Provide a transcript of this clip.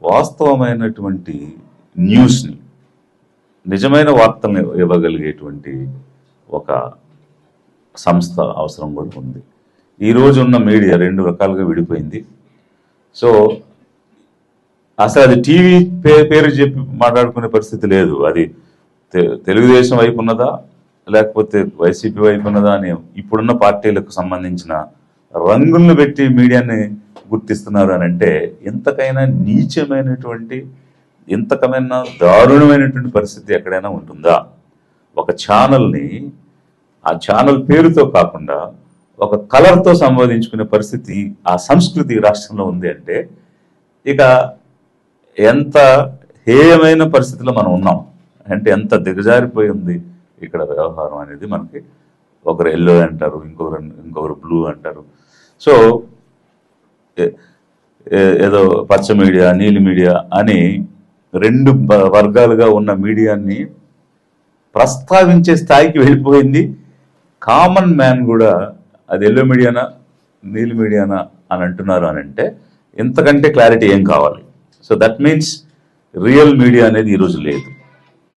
వాస్తవమైనటువంటి న్యూస్ని, నిజమైన వార్తల్ని ఇవ్వగలిగేటువంటి ఒక సంస్థ అవసరం కూడా ఉంది. ఈరోజు ఉన్న మీడియా రెండు రకాలుగా విడిపోయింది. సో అసలు అది టీవీ పేరు చెప్పి మాట్లాడుకునే పరిస్థితి లేదు. అది తెలుగుదేశం వైపు ఉన్నదా లేకపోతే వైసీపీ వైపు ఉన్నదా అని ఇప్పుడున్న పార్టీలకు సంబంధించిన రంగులను పెట్టి మీడియాని గుర్తిస్తున్నారు అని అంటే ఎంతకైనా నీచమైనటువంటి, ఎంతకమైనా దారుణమైనటువంటి పరిస్థితి ఎక్కడైనా ఉంటుందా? ఒక ఛానల్ని ఆ ఛానల్ పేరుతో కాకుండా ఒక కలర్తో సంబోధించుకునే పరిస్థితి, ఆ సంస్కృతి రాష్ట్రంలో ఉంది అంటే ఇక ఎంత హేయమైన పరిస్థితిలో మనం ఉన్నాం అంటే ఎంత దిగజారిపోయి ఉంది ఇక్కడ వ్యవహారం అనేది. మనకి ఒకరు ఎల్లో అంటారు, ఇంకొకరు బ్లూ అంటారు. సో ఏదో పచ్చ మీడియా, నీలి మీడియా అని రెండు వర్గాలుగా ఉన్న మీడియాని ప్రస్తావించే స్థాయికి వెళ్ళిపోయింది. కామన్ మ్యాన్ కూడా అది ఎల్లో మీడియానా నీలి మీడియానా అని అంటున్నారు అని అంటే ఇంతకంటే క్లారిటీ ఏం కావాలి? So that means real media అనేది ఈరోజు లేదు.